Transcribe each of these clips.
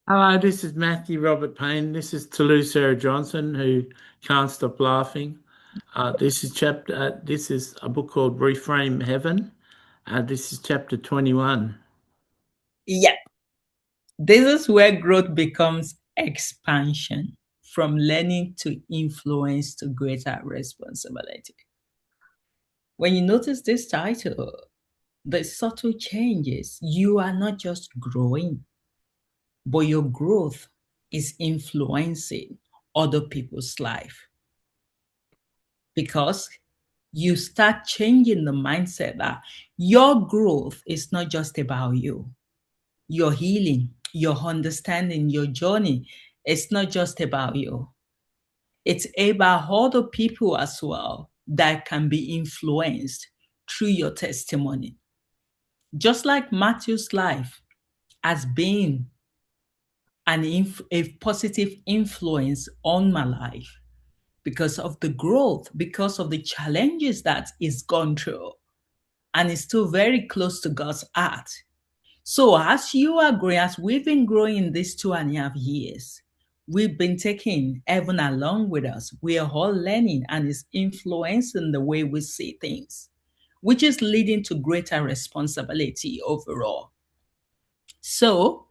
Hello, this is Matthew Robert Payne. This is Tolu Sarah Johnson, who can't stop laughing. This is a book called Reframe Heaven. This is chapter 21. Yeah, this is where growth becomes expansion from learning to influence to greater responsibility. When you notice this title, the subtle changes, you are not just growing, but your growth is influencing other people's life because you start changing the mindset that your growth is not just about you. Your healing, your understanding, your journey, it's not just about you. It's about other people as well that can be influenced through your testimony. Just like Matthew's life has been a positive influence on my life because of the growth, because of the challenges that he's gone through, and is still very close to God's heart. So as you are growing, as we've been growing in these 2.5 years, we've been taking heaven along with us. We are all learning and it's influencing the way we see things, which is leading to greater responsibility overall. So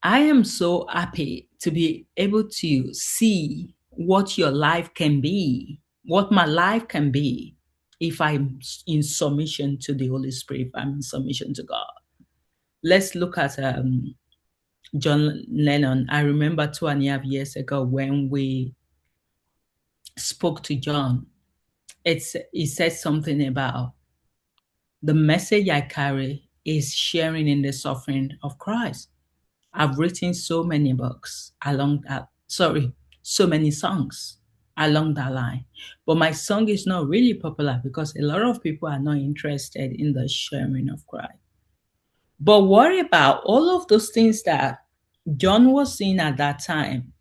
I am so happy to be able to see what your life can be, what my life can be if I'm in submission to the Holy Spirit, if I'm in submission to God. Let's look at John Lennon. I remember 2.5 years ago when we spoke to John. He said something about the message I carry is sharing in the suffering of Christ. I've written so many books along that, sorry, so many songs along that line. But my song is not really popular because a lot of people are not interested in the sharing of Christ. But worry about all of those things that John was seeing at that time.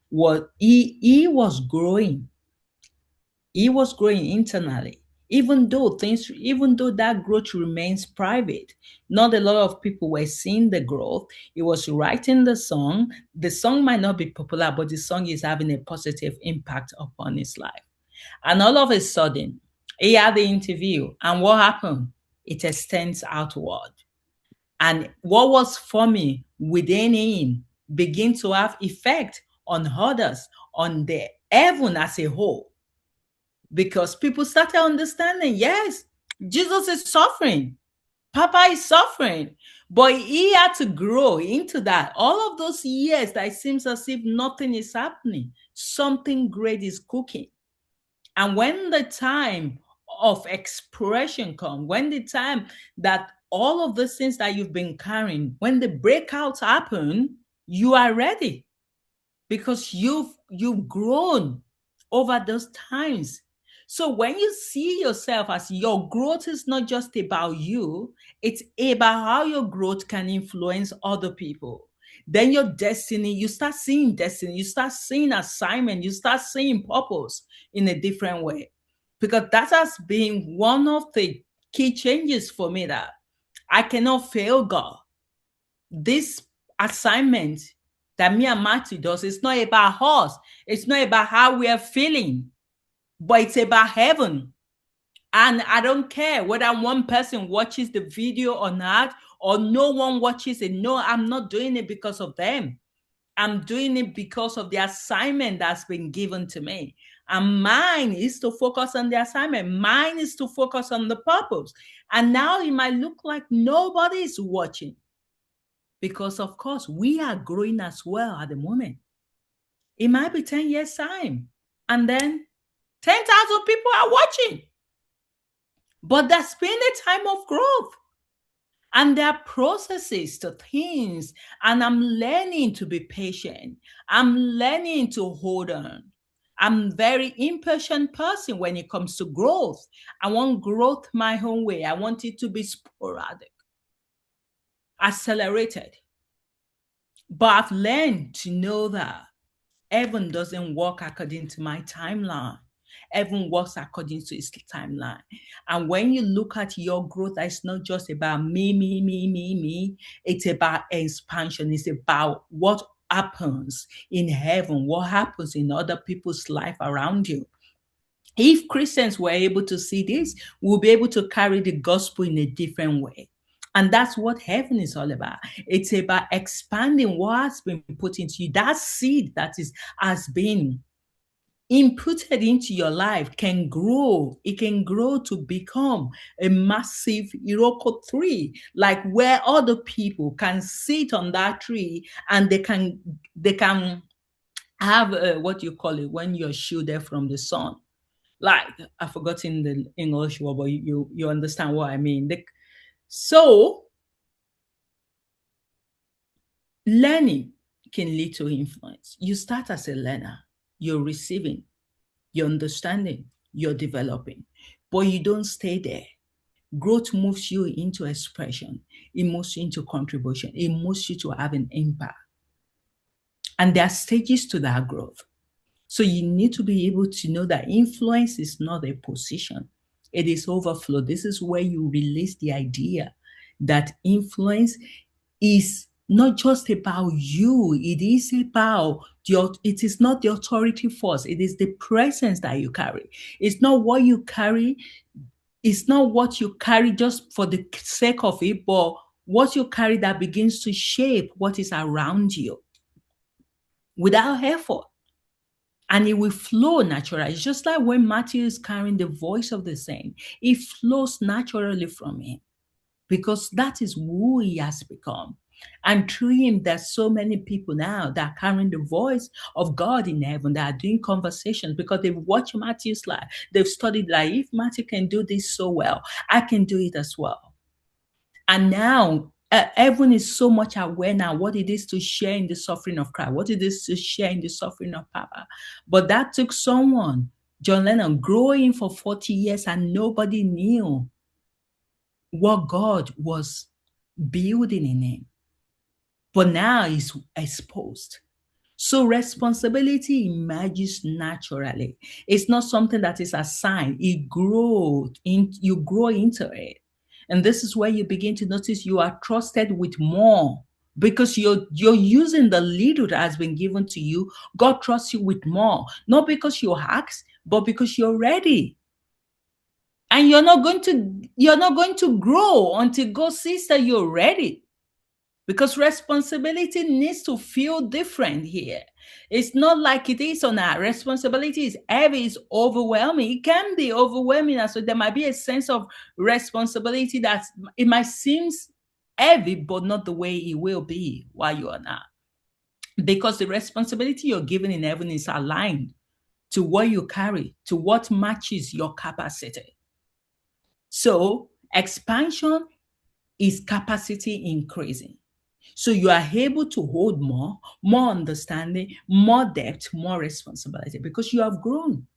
What he was growing. He was growing internally. Even though that growth remains private, not a lot of people were seeing the growth. He was writing the song. The song might not be popular, but the song is having a positive impact upon his life. And all of a sudden, he had the interview. And what happened? It extends outward. And what was forming within him begin to have effect on others, on the heaven as a whole, because people started understanding, yes, Jesus is suffering, Papa is suffering, but he had to grow into that. All of those years that it seems as if nothing is happening, something great is cooking. And when the time of expression comes, when the time that all of the things that you've been carrying, when the breakouts happen, you are ready because you've grown over those times. So when you see yourself as your growth is not just about you, it's about how your growth can influence other people. Then your destiny, you start seeing assignment, you start seeing purpose in a different way. Because that has been one of the key changes for me, that I cannot fail God. This assignment that me and Matthew does is not about us. It's not about how we are feeling, but it's about heaven. And I don't care whether one person watches the video or not, or no one watches it. No, I'm not doing it because of them. I'm doing it because of the assignment that's been given to me. And mine is to focus on the assignment. Mine is to focus on the purpose. And now it might look like nobody is watching because, of course, we are growing as well at the moment. It might be 10 years' time, and then 10,000 people are watching. But that's been a time of growth. And there are processes to things. And I'm learning to be patient. I'm learning to hold on. I'm very impatient person when it comes to growth. I want growth my own way. I want it to be sporadic, accelerated. But I've learned to know that heaven doesn't work according to my timeline. Heaven works according to its timeline. And when you look at your growth, it's not just about me. It's about expansion. It's about what happens in heaven, what happens in other people's life around you. If Christians were able to see this, we'll be able to carry the gospel in a different way. And that's what heaven is all about. It's about expanding what has been put into you. That seed has been inputted into your life can grow. It can grow to become a massive Iroko tree, like where other people can sit on that tree and they can have what you call it when you're shielded from the sun. Like, I've forgotten the English word, but you understand what I mean. So learning can lead to influence. You start as a learner, you're receiving, you're understanding, you're developing, but you don't stay there. Growth moves you into expression. It moves you into contribution. It moves you to have an impact. And there are stages to that growth. So you need to be able to know that influence is not a position. It is overflow. This is where you release the idea that influence is not just about you. It is about it is not the authority force. It is the presence that you carry. It's not what you carry. It's not what you carry just for the sake of it, but what you carry that begins to shape what is around you without effort. And it will flow naturally. It's just like when Matthew is carrying the voice of the saint, it flows naturally from him because that is who he has become. And through him, there's so many people now that are carrying the voice of God in heaven, that are doing conversations because they've watched Matthew's life. They've studied, like, if Matthew can do this so well, I can do it as well. And now everyone is so much aware now what it is to share in the suffering of Christ, what it is to share in the suffering of Papa. But that took someone, John Lennon, growing for 40 years and nobody knew what God was building in him. But now he's exposed. So responsibility emerges naturally. It's not something that is assigned. You grow into it. And this is where you begin to notice you are trusted with more because you're using the little that has been given to you. God trusts you with more, not because you ask, but because you're ready. And you're not going to grow until God sees that you're ready. Because responsibility needs to feel different here. It's not like it is on our responsibility is heavy, it's overwhelming. It can be overwhelming. And so there might be a sense of responsibility that it might seem heavy, but not the way it will be while you are not. Because the responsibility you're given in heaven is aligned to what you carry, to what matches your capacity. So expansion is capacity increasing. So you are able to hold more understanding, more depth, more responsibility because you have grown.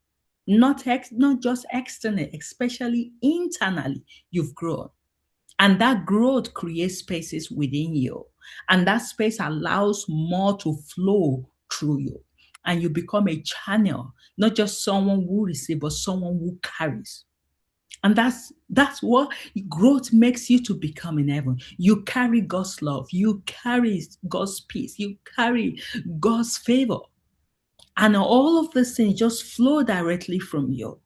Not just externally, especially internally, you've grown. And that growth creates spaces within you. And that space allows more to flow through you. And you become a channel, not just someone who receives, but someone who carries. And that's what growth makes you to become in heaven. You carry God's love. You carry God's peace. You carry God's favor. And all of these things just flow directly from you.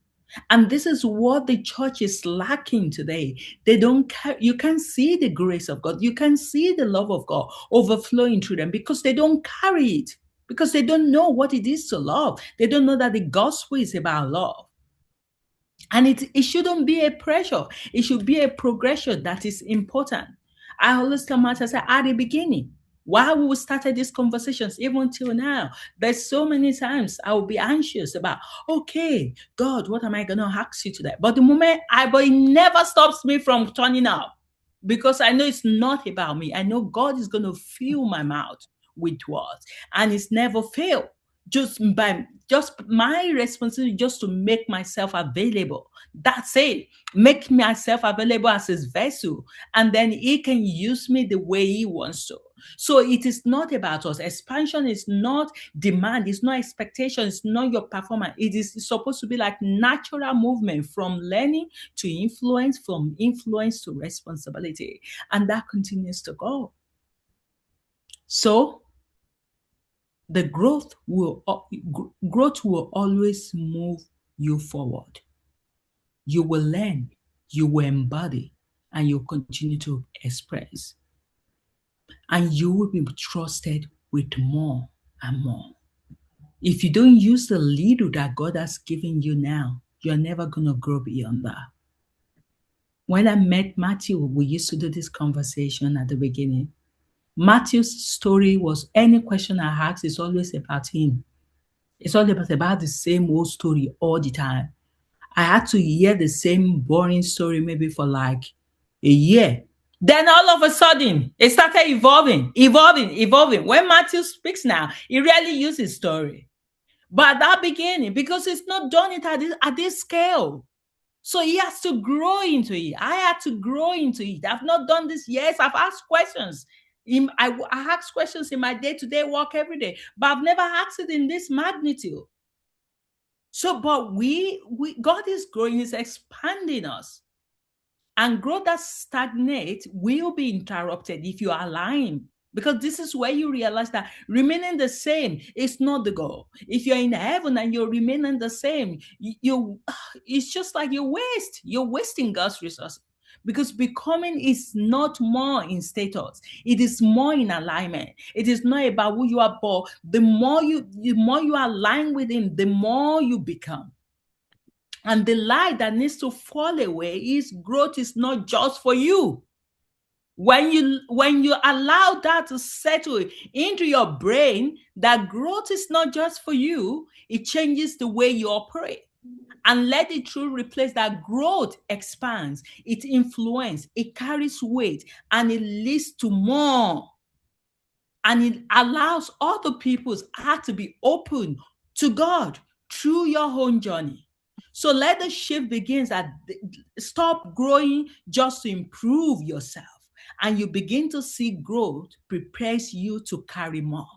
And this is what the church is lacking today. They don't you can see the grace of God. You can see the love of God overflowing through them because they don't carry it. Because they don't know what it is to love. They don't know that the gospel is about love. And it shouldn't be a pressure. It should be a progression that is important. I always tell myself at the beginning, while we started these conversations, even till now, there's so many times I will be anxious about, okay, God, what am I going to ask you today? But the moment but it never stops me from turning up because I know it's not about me. I know God is going to fill my mouth with words and it's never failed. just my responsibility just to make myself available. That's it. Make myself available as his vessel, and then he can use me the way he wants to. So it is not about us. Expansion is not demand, it's not expectation, it's not your performance. It is supposed to be like natural movement from learning to influence, from influence to responsibility. And that continues to go. So the growth will always move you forward. You will learn, you will embody, and you'll continue to express. And you will be trusted with more and more. If you don't use the little that God has given you now, you're never going to grow beyond that. When I met Matthew, we used to do this conversation at the beginning. Matthew's story was any question I ask is always about him. It's all about the same old story all the time. I had to hear the same boring story maybe for like a year. Then all of a sudden, it started evolving. When Matthew speaks now, he rarely uses story. But at that beginning, because it's not done it at this scale. So he has to grow into it. I had to grow into it. I've not done this. Yes, I've asked questions. I ask questions in my day-to-day work every day, but I've never asked it in this magnitude. So, but God is growing, is expanding us. And growth that stagnates will be interrupted if you align. Because this is where you realize that remaining the same is not the goal. If you're in heaven and you're remaining the same, it's just like you're wasting God's resources. Because becoming is not more in status. It is more in alignment. It is not about who you are, but the more you align with him, the more you become. And the lie that needs to fall away is growth is not just for you. When you allow that to settle into your brain, that growth is not just for you, it changes the way you operate. And let the truth replace that growth expands, it influences, it carries weight, and it leads to more. And it allows other people's heart to be open to God through your own journey. So let the shift begins at stop growing just to improve yourself, and you begin to see growth prepares you to carry more.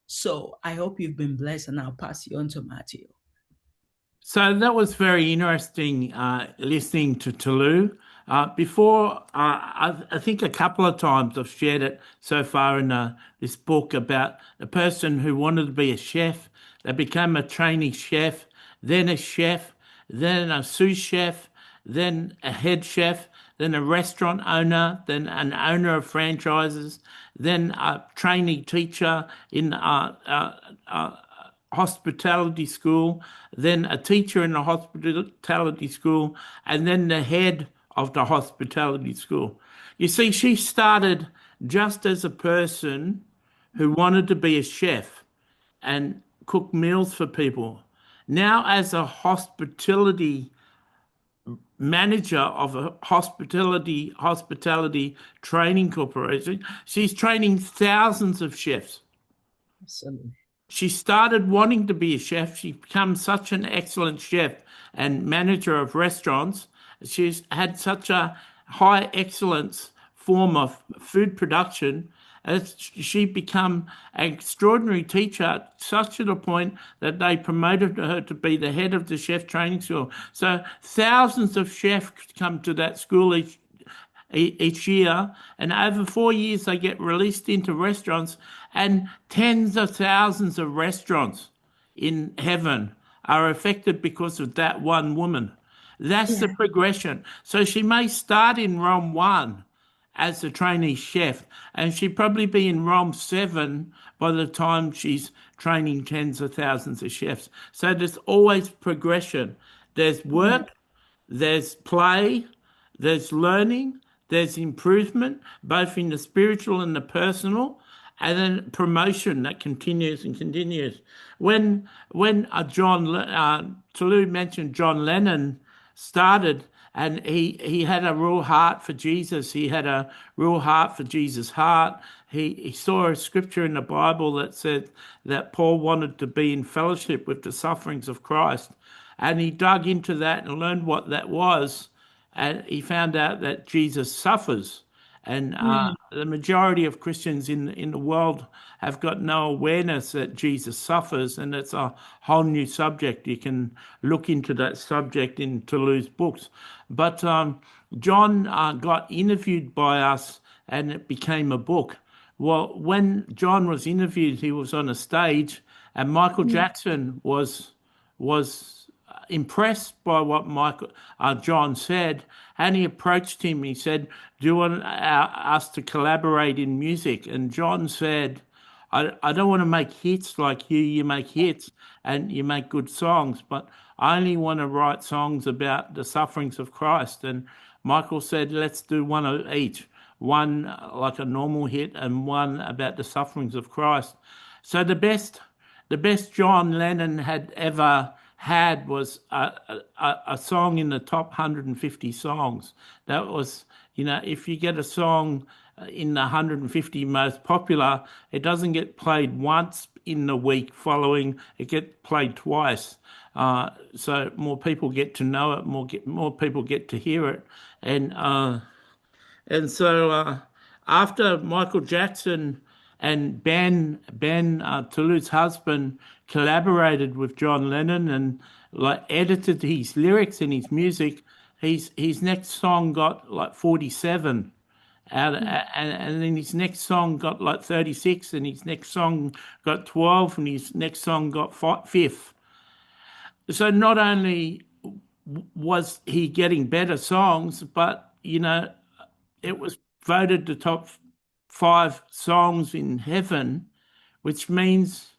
So I hope you've been blessed, and I'll pass you on to Matthew. So that was very interesting listening to Tolu. Before, I think a couple of times I've shared it so far in this book about a person who wanted to be a chef. They became a trainee chef, then a chef, then a sous chef, then a head chef, then a restaurant owner, then an owner of franchises, then a trainee teacher in hospitality school, then a teacher in a hospitality school, and then the head of the hospitality school. You see, she started just as a person who wanted to be a chef and cook meals for people. Now, as a hospitality manager of a hospitality training corporation, she's training thousands of chefs. Absolutely. She started wanting to be a chef. She became such an excellent chef and manager of restaurants. She's had such a high excellence form of food production as she became an extraordinary teacher, such to the point that they promoted her to be the head of the chef training school. So thousands of chefs come to that school each year, and over 4 years they get released into restaurants, and tens of thousands of restaurants in heaven are affected because of that one woman. That's the progression. So she may start in Rome 1 as a trainee chef, and she'd probably be in Rome 7 by the time she's training tens of thousands of chefs. So there's always progression. There's work, there's play, there's learning, there's improvement, both in the spiritual and the personal, and then promotion that continues and continues. When Tolu mentioned John Lennon started And he had a real heart for Jesus. He had a real heart for Jesus' heart. He saw a scripture in the Bible that said that Paul wanted to be in fellowship with the sufferings of Christ. And he dug into that and learned what that was. And he found out that Jesus suffers. And the majority of Christians in the world have got no awareness that Jesus suffers, and it's a whole new subject. You can look into that subject in Tolu's books. But John got interviewed by us, and it became a book. Well, when John was interviewed, he was on a stage, and Michael Jackson was impressed by what John said, and he approached him. He said, "Do you want us to collaborate in music?" And John said, I don't want to make hits like you. You make hits and you make good songs, but I only want to write songs about the sufferings of Christ." And Michael said, "Let's do one of each, one like a normal hit and one about the sufferings of Christ." So the best John Lennon had ever had was a song in the top 150 songs. That was, if you get a song in the 150 most popular, it doesn't get played once in the week following, it gets played twice. So more people get to know it, more people get to hear it. And so after Michael Jackson and Ben Tolu's husband collaborated with John Lennon and like edited his lyrics and his music, his next song got like 47 out, and then his next song got like 36, and his next song got 12, and his next song got fifth. So not only was he getting better songs, but it was voted the top 5 songs in heaven, which means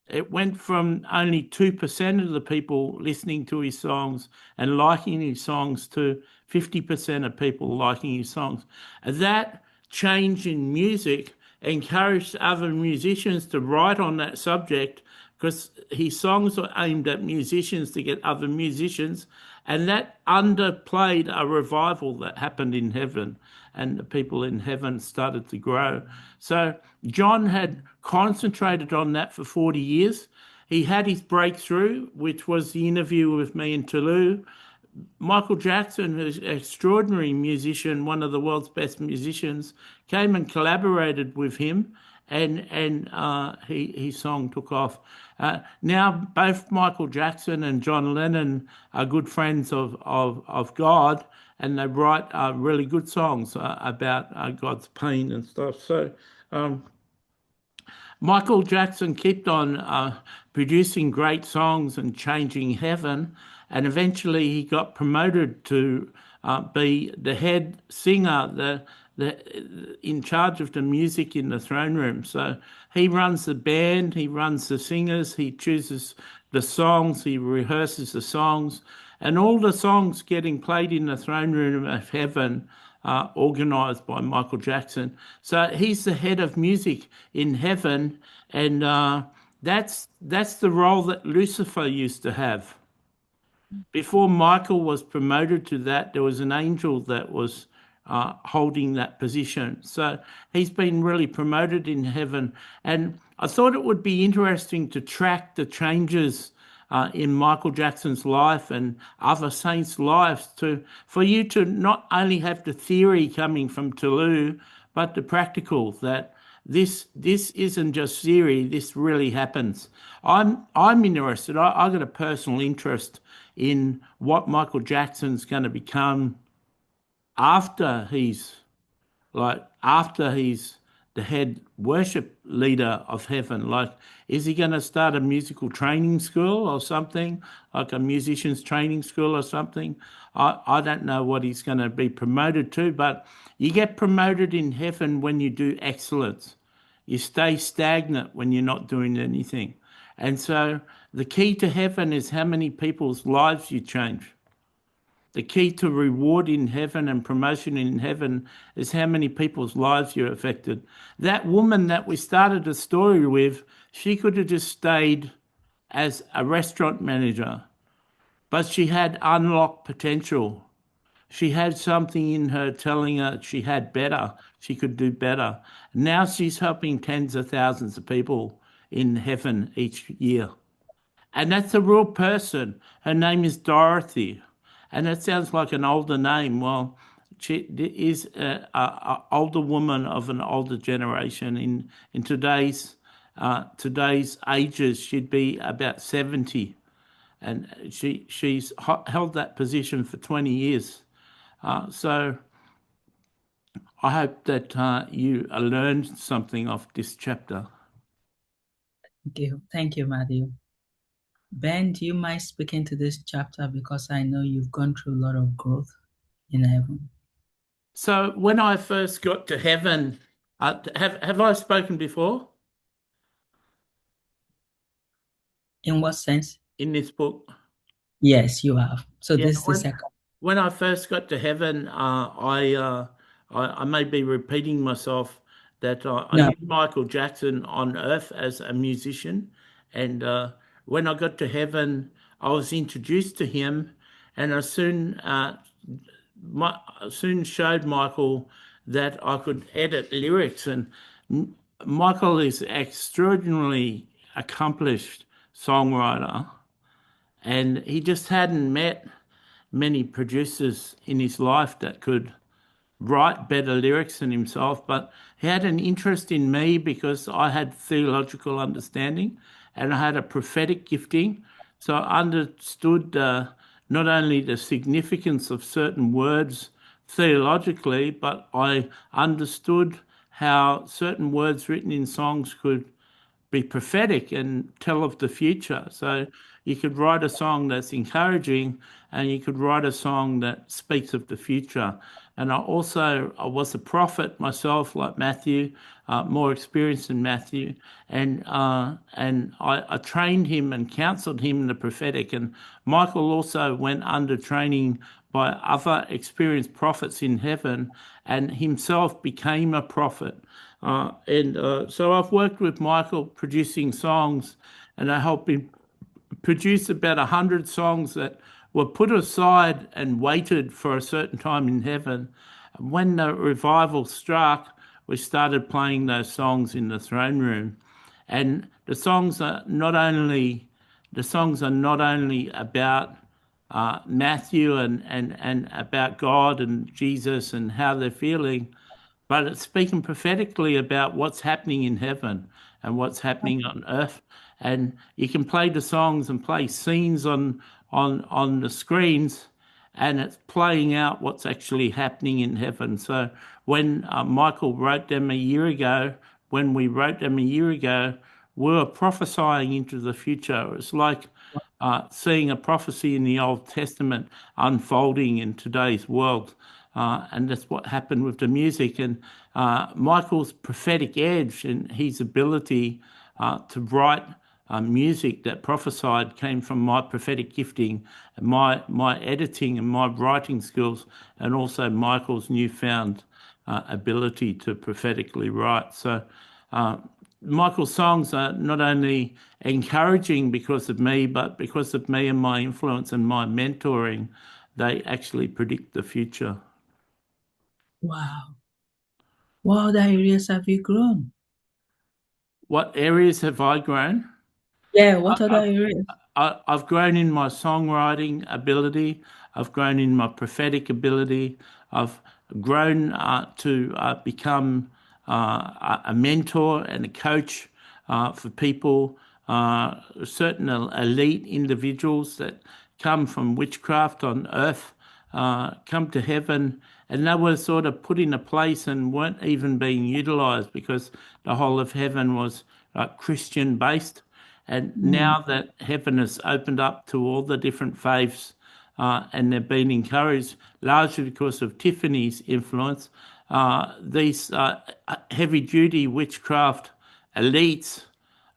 it went from only 2% of the people listening to his songs and liking his songs to 50% of people liking his songs. And that change in music encouraged other musicians to write on that subject, because his songs were aimed at musicians to get other musicians, and that underplayed a revival that happened in heaven, and the people in heaven started to grow. So John had concentrated on that for 40 years. He had his breakthrough, which was the interview with me and Tolu. Michael Jackson, who's an extraordinary musician, one of the world's best musicians, came and collaborated with him, and his song took off. Now both Michael Jackson and John Lennon are good friends of God, and they write really good songs about God's pain and stuff. So Michael Jackson kept on producing great songs and changing heaven, and eventually he got promoted to be the head singer, in charge of the music in the throne room. So he runs the band, he runs the singers, he chooses the songs, he rehearses the songs, and all the songs getting played in the throne room of heaven are organised by Michael Jackson. So he's the head of music in heaven, and that's the role that Lucifer used to have. Before Michael was promoted to that, there was an angel that was holding that position. So he's been really promoted in heaven. And I thought it would be interesting to track the changes in Michael Jackson's life and other saints' lives, for you to not only have the theory coming from Tolu, but the practical, that this isn't just theory, this really happens. I'm interested. I got a personal interest in what Michael Jackson's going to become after he's the head worship leader of heaven. Like, is he going to start a musical training school or something, like a musician's training school or something? I don't know what he's going to be promoted to, but you get promoted in heaven when you do excellence. You stay stagnant when you're not doing anything. And so the key to heaven is how many people's lives you change. The key to reward in heaven and promotion in heaven is how many people's lives you're affected. That woman that we started the story with, she could have just stayed as a restaurant manager, but she had unlocked potential. She had something in her telling her she had better, she could do better. Now she's helping tens of thousands of people in heaven each year. And that's a real person. Her name is Dorothy. And that sounds like an older name. Well, she is a older woman of an older generation. In today's ages, she'd be about 70, and she's held that position for 20 years. So I hope that you learned something of this chapter. Thank you, Matthew. Ben, do you mind speaking to this chapter, because I know you've gone through a lot of growth in heaven? So when I first got to heaven, have I spoken before In what sense? in this book? Yes, you have. So Yeah, this is the second. when I first got to heaven, I may be repeating myself that I No. knew Michael Jackson on earth as a musician, and when I got to heaven, I was introduced to him, and I soon showed Michael that I could edit lyrics, and Michael is extraordinarily accomplished songwriter, and he just hadn't met many producers in his life that could write better lyrics than himself, but he had an interest in me because I had theological understanding and I had a prophetic gifting. So I understood not only the significance of certain words theologically, but I understood how certain words written in songs could be prophetic and tell of the future. So you could write a song that's encouraging, and you could write a song that speaks of the future. And I was a prophet myself, like Matthew, more experienced than Matthew, and I trained him and counselled him in the prophetic. And Michael also went under training by other experienced prophets in heaven, and himself became a prophet. So I've worked with Michael producing songs, and I helped him produce about 100 songs that were put aside and waited for a certain time in heaven. When the revival struck, we started playing those songs in the throne room, and the songs are not only about Matthew and about God and Jesus and how they're feeling, but it's speaking prophetically about what's happening in heaven and what's happening on earth. And you can play the songs and play scenes on the screens, and it's playing out what's actually happening in heaven. So when Michael wrote them a year ago, when we wrote them a year ago, we were prophesying into the future. It's like seeing a prophecy in the Old Testament unfolding in today's world. And that's what happened with the music. And Michael's prophetic edge and his ability to write music that prophesied came from my prophetic gifting, and my editing and my writing skills, and also Michael's newfound ability to prophetically write. So Michael's songs are not only encouraging because of me, but because of me and my influence and my mentoring, they actually predict the future. Wow. What other areas have you grown? What areas have I grown? Yeah, what other I've, areas? I've grown in my songwriting ability. I've grown in my prophetic ability. I've grown to become a mentor and a coach for people, certain elite individuals that come from witchcraft on earth, come to heaven, and they were sort of put in a place and weren't even being utilized because the whole of heaven was Christian based. And Mm. now that heaven has opened up to all the different faiths, and they've been encouraged largely because of Tiffany's influence, these heavy duty witchcraft elites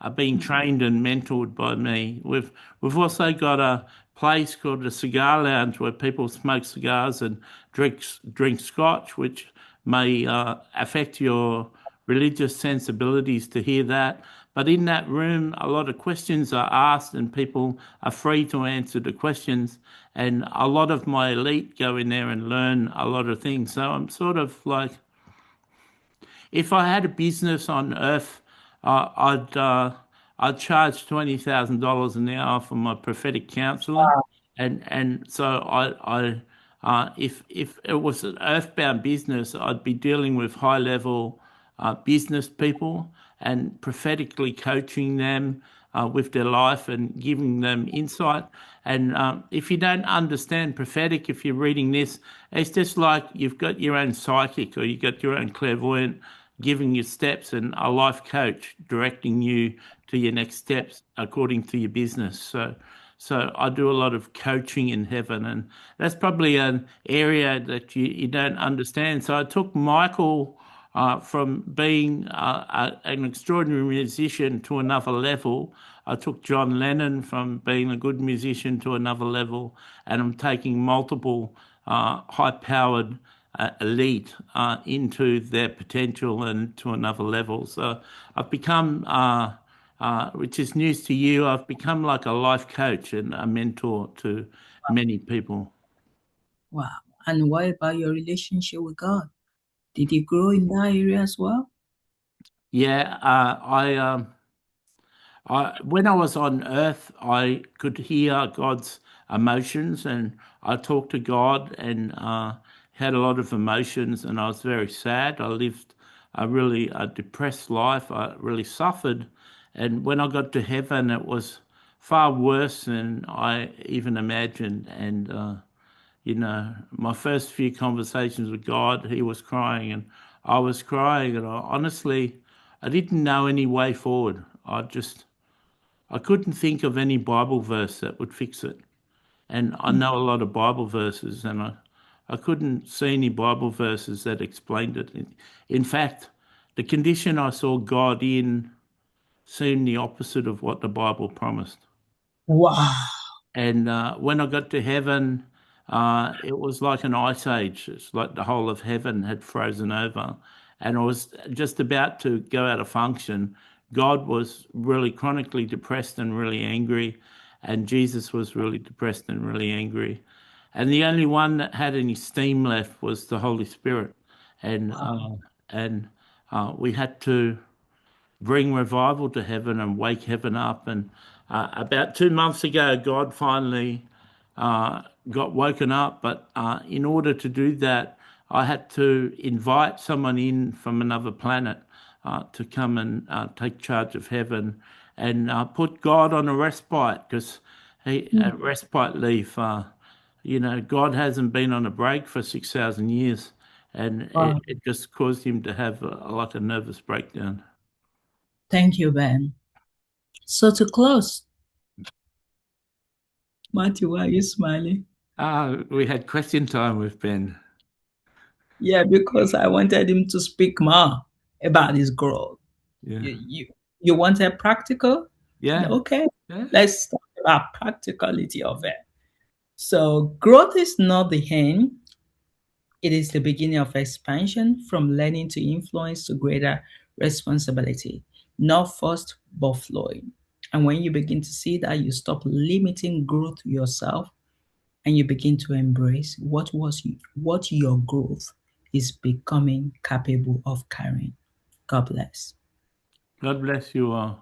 are being trained and mentored by me. We've also got a place called the Cigar Lounge where people smoke cigars and drink scotch, which may affect your religious sensibilities to hear that. But in that room, a lot of questions are asked, and people are free to answer the questions. And a lot of my elite go in there and learn a lot of things. So I'm sort of like, if I had a business on Earth, I'd charge $20,000 an hour for my prophetic counselling, and so if it was an earthbound business, I'd be dealing with high level business people and prophetically coaching them with their life and giving them insight. And if you don't understand prophetic, if you're reading this, it's just like you've got your own psychic or you've got your own clairvoyant giving you steps, and a life coach directing you to your next steps according to your business. So I do a lot of coaching in heaven, and that's probably an area that you don't understand. So I took Michael from being an extraordinary musician to another level. I took John Lennon from being a good musician to another level, and I'm taking multiple high-powered elite into their potential and to another level. So I've become, which is news to you, I've become like a life coach and a mentor to many people. Wow. And what about your relationship with God? Did it grow in that area as well? Yeah, when I was on Earth, I could hear God's emotions, and I talked to God and had a lot of emotions, and I was very sad. I lived a really depressed life. I really suffered, and when I got to heaven, it was far worse than I even imagined. And my first few conversations with God, He was crying, and I was crying, and I didn't know any way forward. I couldn't think of any Bible verse that would fix it. And I know a lot of Bible verses, and I couldn't see any Bible verses that explained it. In fact, the condition I saw God in seemed the opposite of what the Bible promised. Wow. And when I got to heaven, it was like an ice age. It's like the whole of heaven had frozen over. And I was just about to go out of function. God was really chronically depressed and really angry. And Jesus was really depressed and really angry. And the only one that had any steam left was the Holy Spirit. And, Wow. we had to bring revival to heaven and wake heaven up. And about 2 months ago, God finally got woken up. But in order to do that, I had to invite someone in from another planet to come and take charge of heaven and put God on a respite, because a respite leave. God hasn't been on a break for 6,000 years, and Wow. it just caused him to have like a nervous breakdown. Thank you, Ben. So to close, Matthew, why are you smiling? We had question time with Ben. Yeah, because I wanted him to speak more about his growth. Yeah. You wanted practical? Yeah. Okay, Yeah. let's talk about practicality of it. So growth is not the end. It is the beginning of expansion from learning to influence to greater responsibility, not forced but flowing. And when you begin to see that, you stop limiting growth yourself and you begin to embrace what your growth is becoming capable of carrying. God bless. God bless you all.